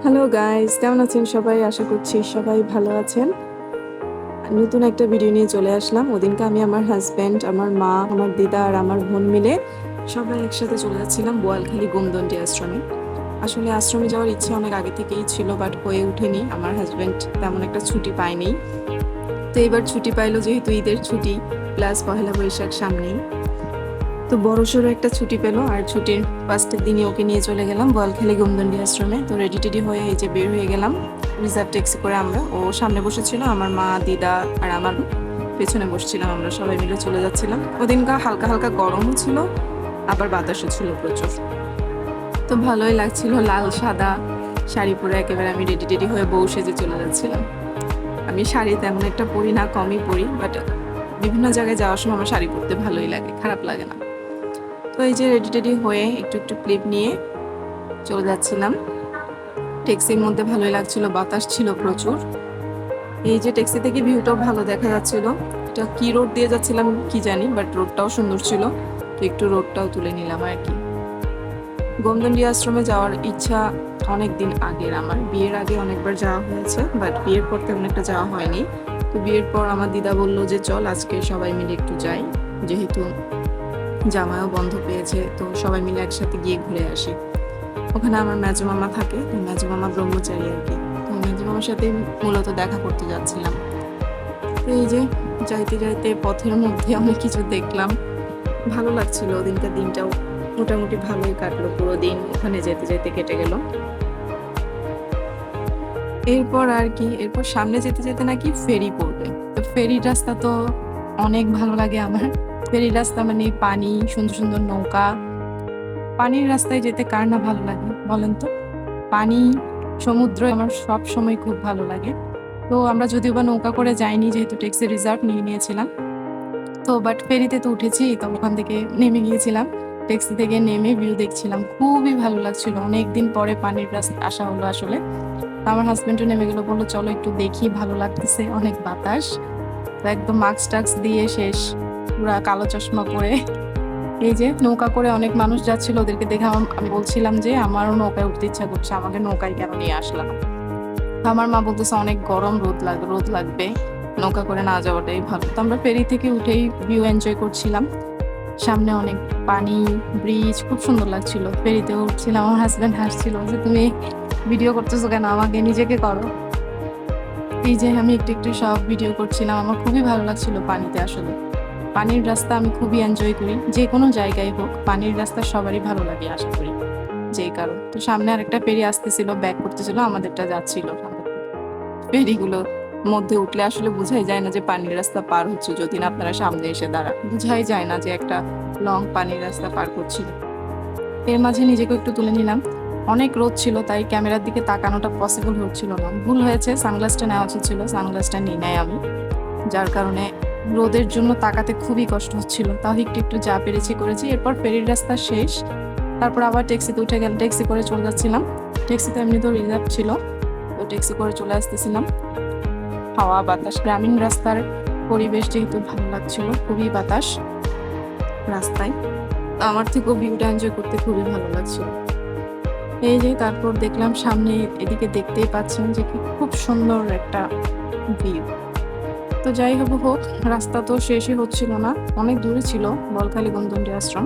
Hello guys, কেমন আছেন সবাই? আশা করছি সবাই ভালো আছেন। নতুন একটা ভিডিও নিয়ে চলে আসলাম। ওদিনকে আমি আমার হাজব্যান্ড, আমার মা, আমার দিদা আর আমার বোন মিলে সবাই একসাথে চলে যাচ্ছিলাম বোয়ালখালী গোমদণ্ডী আশ্রমে। আসলে আশ্রমে যাওয়ার ইচ্ছে অনেক আগে থেকেই ছিল, বাট হয়ে ওঠেনি। আমার হাজব্যান্ড তেমন একটা ছুটি পায়নি। তো এবার ছুটি পাইলো, যেহেতু ঈদের ছুটি প্লাস পহেলা বৈশাখ সামনেই, তো বড়সড় একটা ছুটি পেলো। আর ছুটির ফার্স্টের দিনই ওকে নিয়ে চলে গেলাম বোয়ালখালী গোমদণ্ডী আশ্রমে। তো রেডি টেডি হয়ে এই যে বের হয়ে গেলাম রিজার্ভ ট্যাক্সি করে। আমরা ও সামনে বসেছিল, আমার মা, দিদা আর আমার পেছনে বসছিলাম। আমরা সবাই মিলে চলে যাচ্ছিলাম। ওদিনকার হালকা হালকা গরমও ছিল, আবার বাতাসও ছিল প্রচুর। তো ভালোই লাগছিল, লাল সাদা শাড়ি পরে একেবারে আমি রেডি টেডি হয়ে বউ সেজে চলে যাচ্ছিলাম। আমি শাড়ি তেমন একটা পরি না, কমই পরি, বাট বিভিন্ন জায়গায় যাওয়ার সময় আমার শাড়ি পরতে ভালোই লাগে, খারাপ লাগে না। তো এই যে রেডি টেডি হয়ে একটু একটু ক্লিপ নিয়ে চলে যাচ্ছিলাম। ট্যাক্সির মধ্যে ভালোই লাগছিল, বাতাস ছিল প্রচুর। এই যে ট্যাক্সি থেকে ভিউটাও ভালো দেখা যাচ্ছিল। এটা কি রোড দিয়ে যাচ্ছিলাম কি জানি, বাট রোডটাও সুন্দর ছিল, তো একটু রোডটাও তুলে নিলাম আর কি। গোমদণ্ডী আশ্রমে যাওয়ার ইচ্ছা অনেক দিন আগের, আমার বিয়ের আগে অনেকবার যাওয়া হয়েছে, বাট বিয়ের পর তেমন একটা যাওয়া হয়নি। তো বিয়ের পর আমার দিদা বললো যে চল আজকে সবাই মিলে একটু যাই, যেহেতু জামাইও বন্ধ পেয়েছে, তো সবাই মিলে একসাথে গিয়ে ঘুরে আসি। ওখানে আমার মেজো মামা থাকে, মেজো মামা ব্রহ্মচারী আর কি। তো মেজো মামার সাথে মূলত দেখা করতে যাচ্ছিলাম। তো এই যে যাইতে যাইতে পথের মধ্যে অনেক কিছু দেখলাম, ভালো লাগছিল। ওদিনকার দিনটাও মোটামুটি ভালোই কাটলো, পুরো দিন ওখানে যেতে যেতে কেটে গেল। এরপর আর কি, এরপর সামনে যেতে যেতে নাকি ফেরি পড়বে। তো ফেরির রাস্তা তো অনেক ভালো লাগে আমার। ফেরির রাস্তা মানে পানি, সুন্দর সুন্দর নৌকা। পানির রাস্তায় যেতে কার না ভালো লাগে বলেন তো? পানি, সমুদ্র আমার সব সময় খুব ভালো লাগে। তো আমরা যদিও বা নৌকা করে যাইনি, যেহেতু ট্যাক্সি রিজার্ভ নিয়ে নিয়েছিলাম। তো বাট ফেরিতে তো উঠেছি, তো ওখান থেকে নেমে গিয়েছিলাম। ট্যাক্সি থেকে নেমে ভিউ দেখছিলাম, খুবই ভালো লাগছিল। অনেকদিন পরে পানির রাস্তা আসা হলো আসলে। তো আমার হাজবেন্ডও নেমে গেল, বললো চলো একটু দেখি, ভালো লাগতেছে, অনেক বাতাস। তো একদম মাস্ক টাক্স দিয়ে শেষ, পুরা কালো চশমা পরে। এই যে নৌকা করে অনেক মানুষ যাচ্ছিল, ওদেরকে দেখে আমি বলছিলাম যে আমারও নৌকায় উঠতে ইচ্ছা করছে, আমাকে নৌকায় কেন নিয়ে আসলাম। আমার মা বলতেছে অনেক গরম, রোদ লাগবে, নৌকা করে না যাওয়াটাই ভালো। তো আমরা ফেরি থেকে উঠেই ভিউ এনজয় করছিলাম। সামনে অনেক পানি, ব্রিজ, খুব সুন্দর লাগছিল। ফেরিতে উঠছিলাম, আমার হাজব্যান্ড হাসছিল যে তুমি ভিডিও করতেছো কেন, আমাকে নিজেকে করো। এই যে আমি একটু একটু সব ভিডিও করছিলাম, আমার খুবই ভালো লাগছিল পানিতে। আসলে পানির রাস্তা আমি খুবই এনজয় করি, যে কোনো জায়গায় হোক পানির রাস্তা সবারই ভালো লাগে আশা করি। যেই কারণ, তো সামনে আরেকটা ফেরি আসতেছিল, ব্যাক করতেছিল, আমাদেরটা যাচ্ছিল। ফেরিগুলো মধ্যে উঠলে আসলে বোঝাই যায় না যে পানির রাস্তা পার হচ্ছে, যদি না আপনারা সামনে এসে দাঁড়ান, বোঝাই যায় না যে একটা লং পানির রাস্তা পার করছিল। এর মাঝে নিজেকে একটু তুলে নিলাম। অনেক রোদ ছিল, তাই ক্যামেরার দিকে তাকানোটা পসিবল হচ্ছিল না। ভুল হয়েছে, সানগ্লাসটা নেওয়া উচিত ছিল, সানগ্লাসটা নিয়ে নেয় আমি, যার কারণে রোদের জন্য তাকাতে খুবই কষ্ট হচ্ছিল। তাও একটু একটু যা পেরেছি করেছি। এরপর ফেরির রাস্তা শেষ, তারপর আবার ট্যাক্সিতে উঠে গেল, ট্যাক্সি করে চলে যাচ্ছিলাম। ট্যাক্সিতে এমনি তো রিজার্ভ ছিল, তো ট্যাক্সি করে চলে আসতেছিলাম। হাওয়া বাতাস, গ্রামীণ রাস্তার পরিবেশ যেহেতু ভালো লাগছিল, খুবই বাতাস রাস্তায়, আমার থেকেও ভিউটা এনজয় করতে খুবই ভালো লাগছিল। এই যে তারপর দেখলাম সামনে, এদিকে দেখতেই পাচ্ছেন যে খুব সুন্দর একটা ভিউ। তো যাই হোক, রাস্তা তো শেষই হচ্ছিল না, অনেক দূরে ছিল বোয়ালখালী গোমদণ্ডী আশ্রম।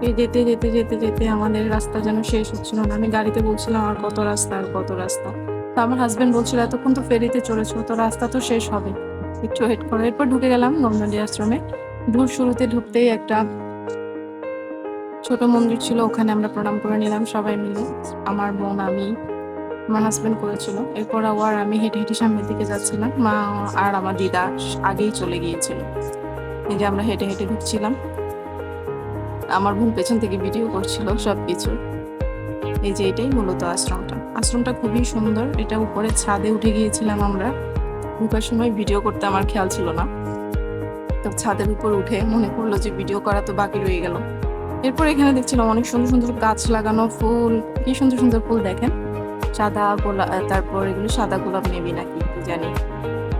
এই যেতে যেতে যেতে যেতে আমাদের রাস্তা যেন শেষ হচ্ছিল না। আমি গাড়িতে বলছিলাম আর কত রাস্তা, আর কত রাস্তা। তো আমার হাজবেন্ড বলছিল এতক্ষণ তো ফেরিতে চড়েছো, তো রাস্তা তো শেষ হবে, একটু ওয়েট করো। এরপর ঢুকে গেলাম গোমদণ্ডী আশ্রমে। শুরুতে ঢুকতেই একটা ছোট মন্দির ছিল, ওখানে আমরা প্রণাম করে নিলাম সবাই মিলে। আমার বোন, আমি, আমার হাজবেন্ড করেছিল। এরপর আবার আমি হেঁটে হেঁটে সামনের দিকে যাচ্ছিলাম, মা আর আমার দিদা আগেই চলে গিয়েছিল। এই যে আমরা হেঁটে হেঁটে ঢুকছিলাম, আমার বোন পেছন থেকে ভিডিও করছিল সবকিছু। এই যে এটাই মূলত আশ্রমটা খুবই সুন্দর। এটা উপরে ছাদে উঠে গিয়েছিলাম আমরা, ঢুকার সময় ভিডিও করতে আমার খেয়াল ছিল না। তো ছাদের উপর উঠে মনে পড়লো যে ভিডিও করা তো বাকি রয়ে গেল। এরপর এখানে দেখছিলাম অনেক সুন্দর সুন্দর গাছ লাগানো, ফুল, কি সুন্দর সুন্দর ফুল দেখেন, সাদা গোলাপ, তারপর এগুলো সাদা গোলাপ নেবি নাকি জানি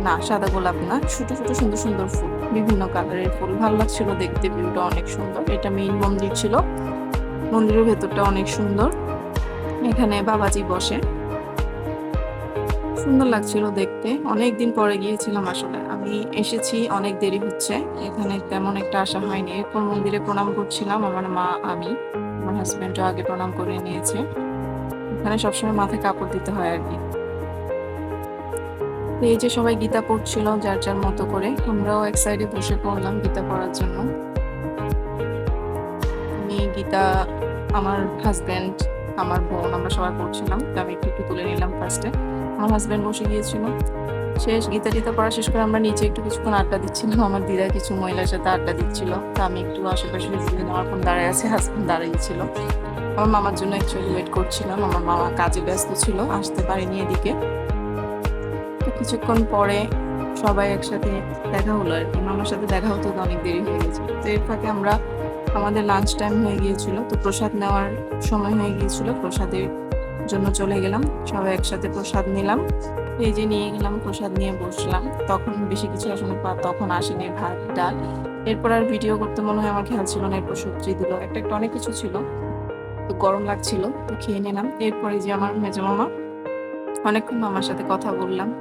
না, সাদা গোলাপ না, ছোট ছোট সুন্দর সুন্দর ফুল, বিভিন্ন কালারের ফুল, ভালো লাগছিল দেখতে, ভিউটা অনেক সুন্দর। এটা মেইন মন্দির ছিল, মন্দিরের ভেতরটা অনেক সুন্দর। এখানে বাবাজি বসে, সুন্দর লাগছিল দেখতে। অনেকদিন পরে গিয়েছিলাম আসলে। আমি এসেছি অনেক দেরি হচ্ছে। এখানে তেমন একটা আসা হয়নি। এরপর মন্দিরে প্রণাম করছিলাম। আমার মা, আমি। আমার হাসব্যান্ডও আগে প্রণাম করে নিয়েছে। এখানে সবসময় মাথায় কাপড় দিতে হয় আরকি। তো এই যে সবাই গীতা পড়ছিল যার, যার মতো করে। আমরাও এক সাইডে বসে পড়লাম গীতা পড়ার জন্য। আমি গীতা, আমার হাসব্যান্ড, আমার বোন আমরা সবাই পড়ছিলাম। তো আমি একটু তুলে নিলাম ফার্স্টে। আমার হাসব্যান্ড বসে গিয়েছিল। শেষ গীতা-টিতা পড়া শেষ করে আমরা নিচে একটু কিছুক্ষণ আড্ডা দিচ্ছিলাম। আমার দিদা কিছু মহিলার সাথে আড্ডা দিচ্ছিল। তো আমি একটু আশেপাশে বিভিন্ন রকম দাঁড়ায় আছে, হাসব্যান্ড দাঁড়িয়ে ছিল। আমার মামার জন্য অ্যাকচুয়ালি ওয়েট করছিলাম। আমার মামা কাজে ব্যস্ত ছিল, আসতে পারেনি এদিকে। তো কিছুক্ষণ পরে সবাই একসাথে দেখা হলো আরকি। মামার সাথে দেখা হতে তো অনেক দেরি হয়ে গেছে। তো এর ফাঁকে আমাদের লাঞ্চ টাইম হয়ে গিয়েছিল। তো প্রসাদ নেওয়ার সময় হয়ে গিয়েছিল। প্রসাদের জন্য চলে গেলাম। সবাই একসাথে প্রসাদ নিলাম। এই যে নিয়ে গেলাম, প্রসাদ নিয়ে বসলাম। তখন বেশি কিছু আসলে তখন আসেনি, ভাত, ডাল। এরপর আর ভিডিও করতে মনে হয় আমার খেয়াল ছিল না। এরপর সবজি দিল। একটা অনেক কিছু ছিল। তো গরম লাগছিল। তো খেয়ে নিলাম। এরপরে যে আমার মেজো মামা, অনেকক্ষণ মামার সাথে কথা বললাম।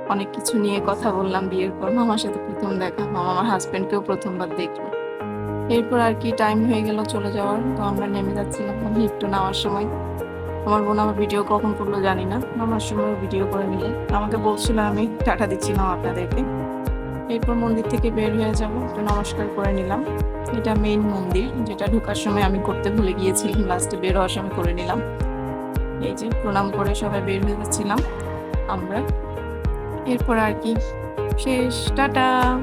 অনেক কিছু নিয়ে কথা বললাম। বিয়ের পর মামার সাথে প্রথম দেখা। মামা আমার হাসব্যান্ডকেও প্রথমবার দেখলো। এরপর আর কি টাইম হয়ে গেল চলে যাওয়ার। তো আমরা নেমে যাচ্ছিলাম। আমি একটু নামার সময় আমার বোন আমার ভিডিও কখন করলো জানি না। নামার সময় ভিডিও করে নিল। আমাকে বলছিল আমি টাটা দিচ্ছিলাম আপনাদেরকে। এরপর মন্দির থেকে বের হয়ে যাব। একটু নমস্কার করে নিলাম। এটা মেইন মন্দির, যেটা ঢোকার সময় আমি করতে ভুলে গিয়েছিলাম। লাস্টে বের হওয়ার সময় করে নিলাম। এই যে প্রণাম করে সবাই বের হয়ে যাচ্ছিলাম আমরা। এরপর আর কি শেষ, টাটা।